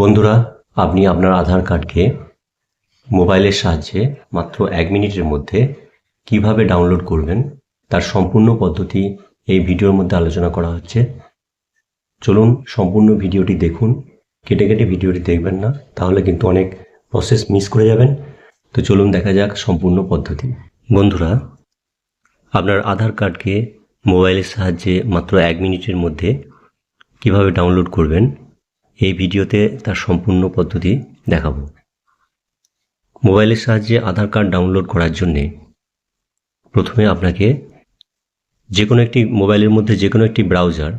বন্ধুরা, আপনি আপনার আধার কার্ডকে মোবাইলের সাহায্যে মাত্র 1 মিনিটের মধ্যে কিভাবে ডাউনলোড করবেন তার সম্পূর্ণ পদ্ধতি এই ভিডিওর মধ্যে আলোচনা করা হচ্ছে। চলুন সম্পূর্ণ ভিডিওটি দেখুন। কেটে কেটে ভিডিওটি দেখবেন না, তাহলে কিন্তু অনেক প্রসেস মিস করে যাবেন। তো চলুন দেখা যাক সম্পূর্ণ পদ্ধতি। বন্ধুরা, আপনার আধার কার্ডকে মোবাইলের সাহায্যে মাত্র 1 মিনিটের মধ্যে কিভাবে ডাউনলোড করবেন এই ভিডিওতে তার সম্পূর্ণ পদ্ধতি দেখাবো। মোবাইলের সাহায্যে আধার কার্ড ডাউনলোড করার জন্যে প্রথমে আপনাকে যে কোনো একটি মোবাইলের মধ্যে যে কোনো একটি ব্রাউজার,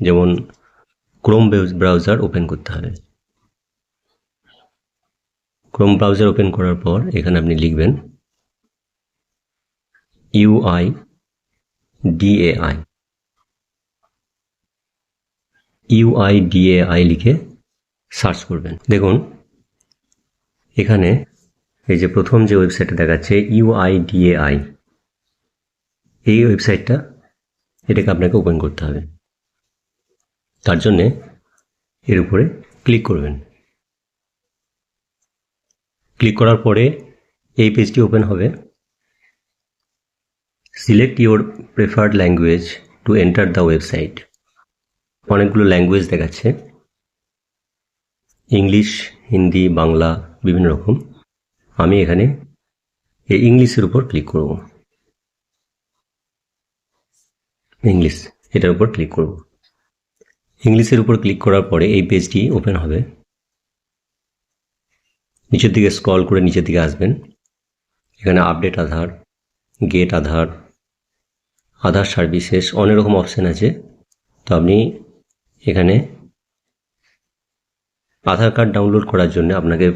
যেমন ক্রোম ব্রাউজার ওপেন করতে হবে। ক্রোম ব্রাউজার ওপেন করার পর এখানে আপনি লিখবেন UIDAI লিখে সার্চ করবেন। দেখুন এখানে এই যে প্রথম যে ওয়েবসাইটটা দেখাচ্ছে UIDAI, এই ওয়েবসাইটটা, এটাকে আপনাকে ওপেন করতে হবে। তার জন্যে এর উপরে ক্লিক করবেন। ক্লিক করার পরে এই পেজটি ওপেন হবে। Select your preferred language to enter the website. অনেকগুলো ল্যাঙ্গুয়েজ দেখাচ্ছে, ইংলিশ, হিন্দি, বাংলা, বিভিন্ন রকম। আমি এখানে এই ইংলিশের উপর ক্লিক করব। ইংলিশ, এটার উপর ক্লিক করব। ইংলিশের উপর ক্লিক করার পরে এই পেজটি ওপেন হবে। নিচের দিকে স্ক্রল করে নিচের দিকে আসবেন। এখানে আপডেট আধার, গেট আধার, আধার সার্ভিসেস, অনেক রকম অপশান আছে। তো আপনি এখানে আধার কার্ড ডাউনলোড করার জন্য আপনাকে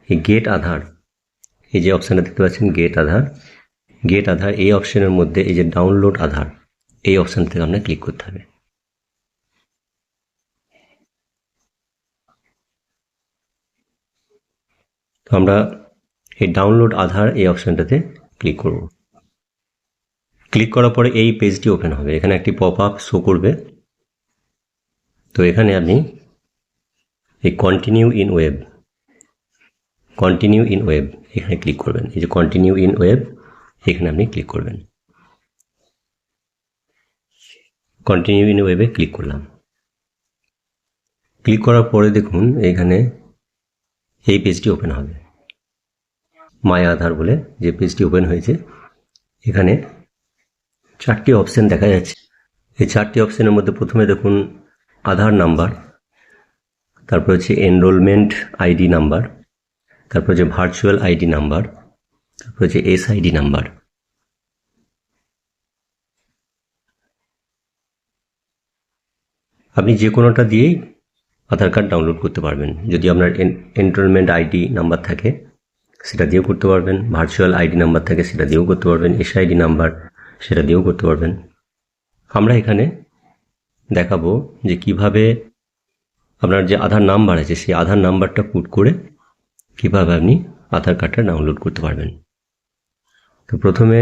এই গেট আধার, এই যে অপশানটা দেখতে পাচ্ছেন গেট আধার, এই অপশানের মধ্যে এই যে ডাউনলোড আধার, এই অপশান থেকে আপনাকে ক্লিক করতে হবে। তো আমরা এই ডাউনলোড আধার এই অপশানটাতে ক্লিক করব। ক্লিক করার পরে এই পেজটি ওপেন হবে। এখানে একটি পপ আপ শো করবে। তো এখানে আপনি এই কন্টিনিউ ইন ওয়েব এখানে ক্লিক করবেন। এই যে কন্টিনিউ ইন ওয়েব, এখানে আপনি ক্লিক করবেন। কন্টিনিউ ইন ওয়েবে ক্লিক করলাম। ক্লিক করার পরে দেখুন এখানে এই পেজটি ওপেন হবে। মাই আধার বলে যে পেজটি ওপেন হয়েছে, এখানে 4টি অপশান দেখা যাচ্ছে। এই 4টি অপশানের মধ্যে প্রথমে দেখুন আধার নাম্বার, তারপর হচ্ছে এনরোলমেন্ট আইডি নাম্বার, তারপর হচ্ছে ভার্চুয়াল আইডি নাম্বার, তারপর হচ্ছে SID নাম্বার। আপনি যে কোনোটা দিয়েই আধার কার্ড ডাউনলোড করতে পারবেন। যদি আপনার এনরোলমেন্ট আইডি নাম্বার থাকে সেটা দিয়েও করতে পারবেন, ভার্চুয়াল আইডি নাম্বার থাকে সেটা দিয়েও করতে পারবেন, SID নাম্বার সেটা দিয়েও করতে পারবেন। আমরা এখানে দেখাবো যে কিভাবে আপনার যে আধার নাম্বার আছে সেই আধার নাম্বারটা পুট করে কিভাবে আপনি আধার কার্ডটা ডাউনলোড করতে পারবেন। তো প্রথমে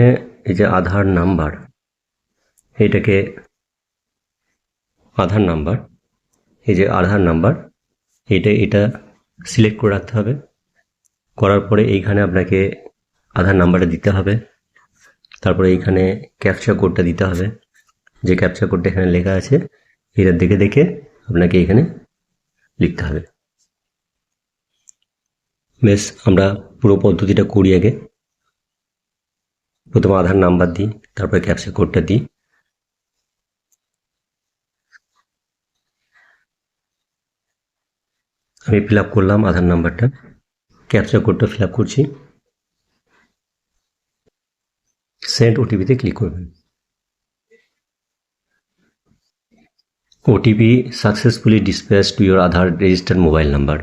এই যে আধার নাম্বার, এইটাকে আধার নাম্বার, এই যে আধার নাম্বার, এটা সিলেক্ট করে রাখতে হবে। করার পরে এইখানে আপনাকে আধার নাম্বারটা দিতে হবে। তারপরে এইখানে ক্যাপচা কোডটা দিতে হবে। যে ক্যাপচা কোডটা এখানে লেখা আছে এটা দেখে দেখে আপনাকে এখানে লিখতে হবে। বেশ, আমরা পুরো পদ্ধতিটা করি আগে। প্রথমে আধার নাম্বার দিই, তারপরে ক্যাপচা কোডটা দিই। আমি ফিল আপ করলাম আধার নাম্বারটা, ক্যাপচা কোডটা ফিল আপ করছি। সেন্ড ওটিপিতে ক্লিক করবেন। OTP successfully dispatched to your Aadhaar registered mobile number.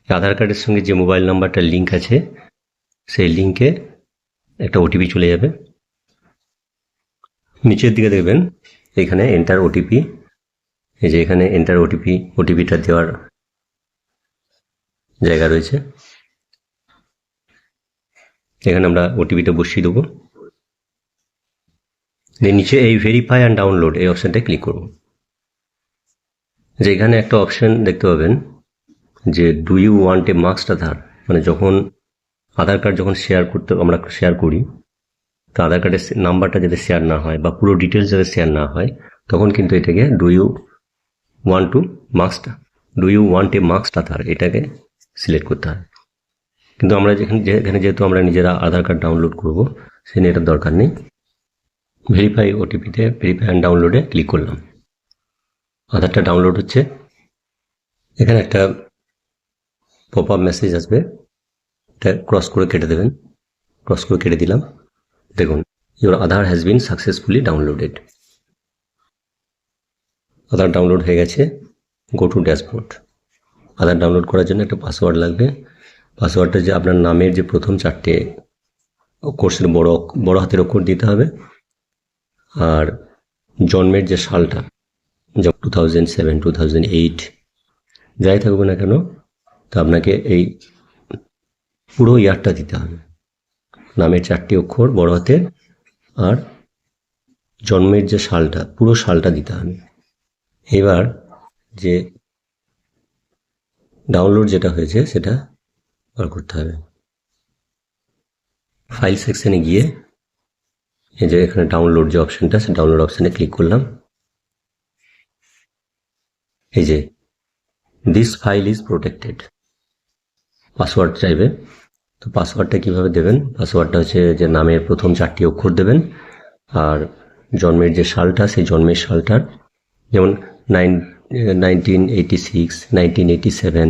আধার কার্ডের সঙ্গে যে মোবাইল নাম্বারটা লিঙ্ক আছে সেই লিঙ্কে একটা OTP চলে যাবে। নিচের দিকে দেখবেন এখানে এন্টার OTP, এই যে এখানে এন্টার ওটিপিটা দেওয়ার জায়গা রয়েছে। এখানে আমরা ওটিপিটা বসিয়ে দেবো। নিচে এই ভেরিফাই অ্যান্ড ডাউনলোড এই অপশানটা ক্লিক করব। যে এখানে একটা অপশান দেখতে পাবেন যে do you want a masked Aadhaar, মানে যখন আধার কার্ড যখন আমরা শেয়ার করি, তো আধার কার্ডের নাম্বারটা যাতে শেয়ার না হয় বা পুরো ডিটেলস যাতে শেয়ার না হয়, তখন কিন্তু এটাকে do you want a masked Aadhaar এটাকে সিলেক্ট করতে হয়। কিন্তু আমরা এখানে যেহেতু আমরা নিজেরা আধার কার্ড ডাউনলোড করব, সেখানে এটার দরকার নেই। ভেরিফাই ওটিপিতে ভেরিফাই অ্যান্ড ডাউনলোডে ক্লিক করলাম। আধারটা ডাউনলোড হচ্ছে। এখানে একটা পপ আপ মেসেজ আসবে, এটা ক্রস করে কেটে দেবেন। ক্রস করে কেটে দিলাম। দেখুন, your Aadhaar has been successfully downloaded. Aadhaar download হয়ে গেছে। Go to dashboard. Aadhaar download করার জন্য একটা পাসওয়ার্ড লাগবে। পাসওয়ার্ডটা যে আপনার নামের যে প্রথম 4টে অক্ষর বড় হাতের অক্ষর দিতে হবে, আর জন্মের যে সালটা, যেমন 2007, 2008 যাই থাকবে না কেন, তা আপনাকে এই পুরো ইয়ারটা দিতে হবে। নামের 4টি অক্ষর বড় হাতের আর জন্মের যে সালটা, পুরো সালটা দিতে হবে। এবার যে ডাউনলোড যেটা হয়েছে সেটা বার করতে হবে। ফাইল সেকশনে গিয়ে এই যে এখানে ডাউনলোড যে অপশানটা, সে ডাউনলোড অপশানে ক্লিক করলাম। এই যে this file is protected, password চাইবে। তো পাসওয়ার্ডটা কিভাবে দেবেন? পাসওয়ার্ডটা হচ্ছে যে নামের প্রথম 4টি অক্ষর দেবেন, আর জন্মের যে সালটা, সেই জন্মের সালটার, যেমন 1986, 1987,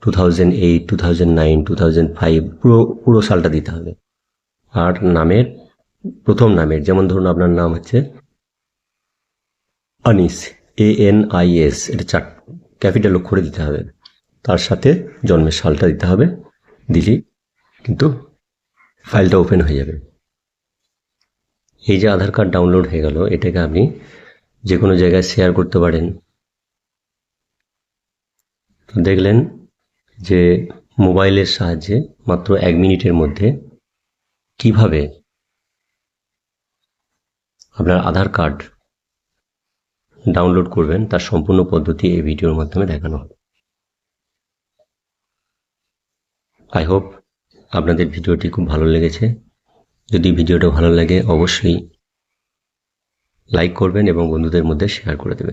2008, 2009, 2005 পুরো সালটা দিতে হবে। আর নামের প্রথম নামের, যেমন ধরুন আপনার নাম হচ্ছে আনিস, ANIS, এটা ক্যাপিটাল অক্ষরে দিতে হবে। তার সাথে জন্মের সালটা দিতে হবে। দিলেই কিন্তু ফাইলটা ওপেন হয়ে যাবে। এই যে আধার কার্ড ডাউনলোড হয়ে গেল, এটাকে আপনি যে কোনো জায়গায় শেয়ার করতে পারেন। তো দেখলেন যে মোবাইলের সাহায্যে মাত্র 1 মিনিটের মধ্যে কিভাবে আপনার আধার কার্ড ডাউনলোড করবেন, তার সম্পূর্ণ পদ্ধতি এই ভিডিওর মাধ্যমে দেখানো হবে। আই হোপ আপনাদের ভিডিওটি খুব ভালো লেগেছে। যদি ভিডিওটা ভালো লাগে অবশ্যই লাইক করবেন এবং বন্ধুদের মধ্যে শেয়ার করে দেবেন।